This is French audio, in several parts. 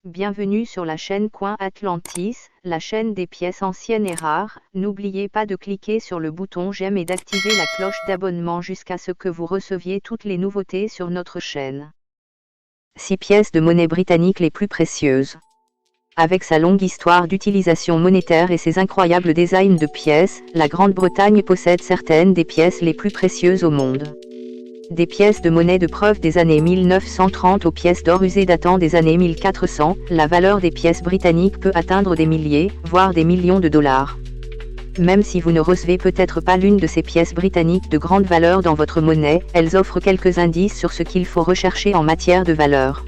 Bienvenue sur la chaîne Coin Atlantis, la chaîne des pièces anciennes et rares. N'oubliez pas de cliquer sur le bouton j'aime et d'activer la cloche d'abonnement jusqu'à ce que vous receviez toutes les nouveautés sur notre chaîne. 6 pièces de monnaie britannique les plus précieuses. Avec sa longue histoire d'utilisation monétaire et ses incroyables designs de pièces, la Grande-Bretagne possède certaines des pièces les plus précieuses au monde. Des pièces de monnaie de preuve des années 1930 aux pièces d'or usées datant des années 1400, la valeur des pièces britanniques peut atteindre des milliers, voire des millions de dollars. Même si vous ne recevez peut-être pas l'une de ces pièces britanniques de grande valeur dans votre monnaie, elles offrent quelques indices sur ce qu'il faut rechercher en matière de valeur.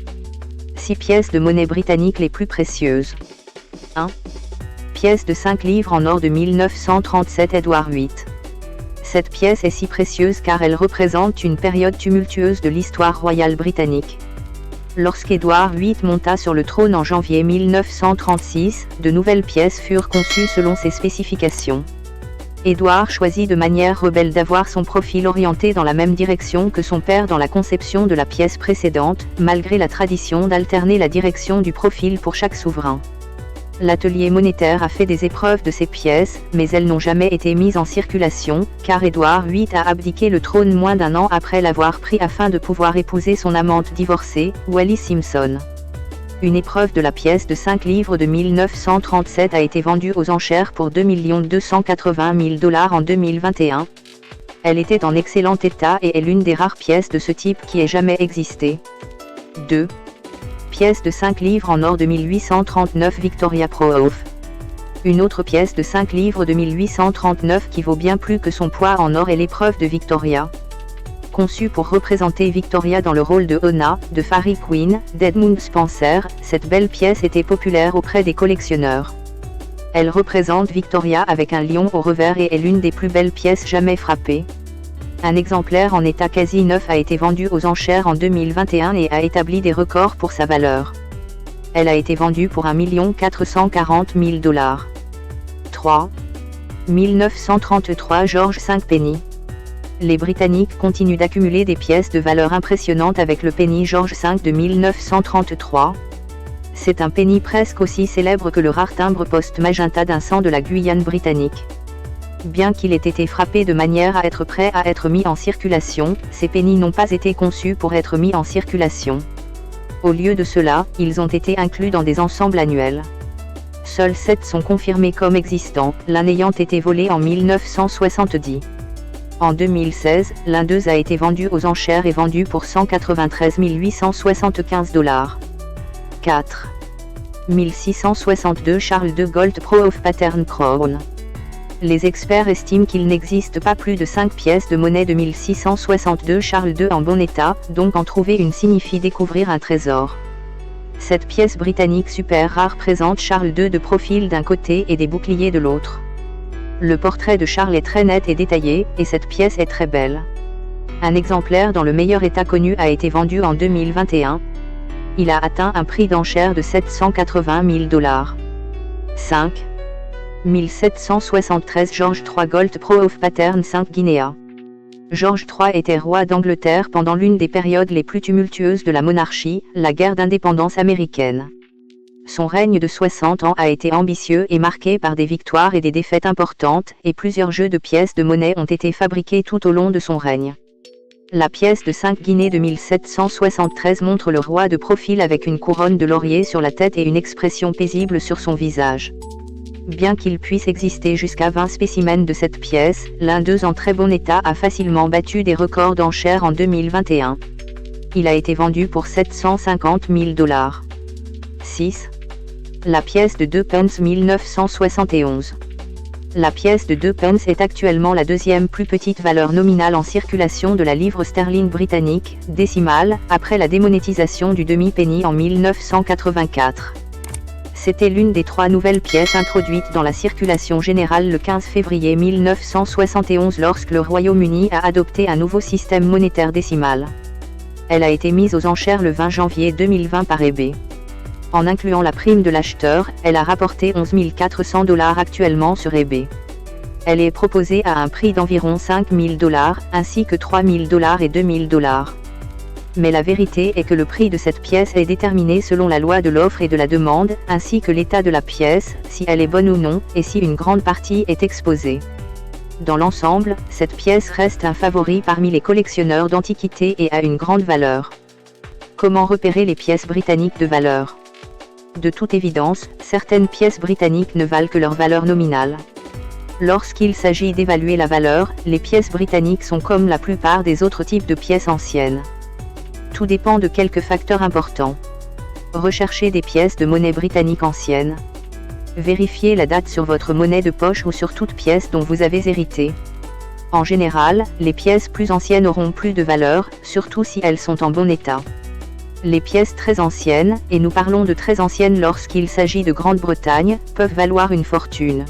6 pièces de monnaie britannique les plus précieuses. 1. Pièce de 5 livres en or de 1937 Édouard VIII. Cette pièce est si précieuse car elle représente une période tumultueuse de l'histoire royale britannique. Lorsqu'Édouard VIII monta sur le trône en janvier 1936, de nouvelles pièces furent conçues selon ses spécifications. Édouard choisit de manière rebelle d'avoir son profil orienté dans la même direction que son père dans la conception de la pièce précédente, malgré la tradition d'alterner la direction du profil pour chaque souverain. L'atelier monétaire a fait des épreuves de ces pièces, mais elles n'ont jamais été mises en circulation, car Édouard VIII a abdiqué le trône moins d'un an après l'avoir pris afin de pouvoir épouser son amante divorcée, Wallis Simpson. Une épreuve de la pièce de 5 livres de 1937 a été vendue aux enchères pour 2 280 000 $ en 2021. Elle était en excellent état et est l'une des rares pièces de ce type qui ait jamais existé. 2. Pièce de 5 livres en or de 1839 Victoria Crowe. Une autre pièce de 5 livres de 1839 qui vaut bien plus que son poids en or est l'épreuve de Victoria. Conçue pour représenter Victoria dans le rôle de Ona, de Fairy Queen, d'Edmund Spenser, cette belle pièce était populaire auprès des collectionneurs. Elle représente Victoria avec un lion au revers et est l'une des plus belles pièces jamais frappées. Un exemplaire en état quasi neuf a été vendu aux enchères en 2021 et a établi des records pour sa valeur. Elle a été vendue pour 1 440 000 $. 3. 1933 George V Penny. Les Britanniques continuent d'accumuler des pièces de valeur impressionnante avec le penny George V de 1933. C'est un penny presque aussi célèbre que le rare timbre post-magenta d'un sang de la Guyane britannique. Bien qu'il ait été frappé de manière à être prêt à être mis en circulation, ces pennies n'ont pas été conçus pour être mis en circulation. Au lieu de cela, ils ont été inclus dans des ensembles annuels. Seuls 7 sont confirmés comme existants, l'un ayant été volé en 1970. En 2016, l'un d'eux a été vendu aux enchères et vendu pour 193 875 $. 4. 1662 Charles II Gold Pro of Pattern Crown. Les experts estiment qu'il n'existe pas plus de 5 pièces de monnaie de 1662 Charles II en bon état, donc en trouver une signifie découvrir un trésor. Cette pièce britannique super rare présente Charles II de profil d'un côté et des boucliers de l'autre. Le portrait de Charles est très net et détaillé, et cette pièce est très belle. Un exemplaire dans le meilleur état connu a été vendu en 2021. Il a atteint un prix d'enchère de 780 000 $. 5. 1773 George III Gold Pro of Pattern Sainte-Guinea. George III était roi d'Angleterre pendant l'une des périodes les plus tumultueuses de la monarchie, la guerre d'indépendance américaine. Son règne de 60 ans a été ambitieux et marqué par des victoires et des défaites importantes, et plusieurs jeux de pièces de monnaie ont été fabriqués tout au long de son règne. La pièce de 5 guinées de 1773 montre le roi de profil avec une couronne de laurier sur la tête et une expression paisible sur son visage. Bien qu'il puisse exister jusqu'à 20 spécimens de cette pièce, l'un d'eux en très bon état a facilement battu des records d'enchères en 2021. Il a été vendu pour 750 000 $. 6. La pièce de 2 pence 1971. La pièce de 2 pence est actuellement la deuxième plus petite valeur nominale en circulation de la livre sterling britannique, décimale, après la démonétisation du demi-penny en 1984. C'était l'une des 3 nouvelles pièces introduites dans la circulation générale le 15 février 1971 lorsque le Royaume-Uni a adopté un nouveau système monétaire décimal. Elle a été mise aux enchères le 20 janvier 2020 par eBay. En incluant la prime de l'acheteur, elle a rapporté 11 400 $ actuellement sur eBay. Elle est proposée à un prix d'environ 5 000 $, ainsi que 3 000 $ et 2 000 $. Mais la vérité est que le prix de cette pièce est déterminé selon la loi de l'offre et de la demande, ainsi que l'état de la pièce, si elle est bonne ou non, et si une grande partie est exposée. Dans l'ensemble, cette pièce reste un favori parmi les collectionneurs d'antiquités et a une grande valeur. Comment repérer les pièces britanniques de valeur ? De toute évidence, certaines pièces britanniques ne valent que leur valeur nominale. Lorsqu'il s'agit d'évaluer la valeur, les pièces britanniques sont comme la plupart des autres types de pièces anciennes. Tout dépend de quelques facteurs importants. Recherchez des pièces de monnaie britannique ancienne. Vérifiez la date sur votre monnaie de poche ou sur toute pièce dont vous avez hérité. En général, les pièces plus anciennes auront plus de valeur, surtout si elles sont en bon état. Les pièces très anciennes, et nous parlons de très anciennes lorsqu'il s'agit de Grande-Bretagne, peuvent valoir une fortune.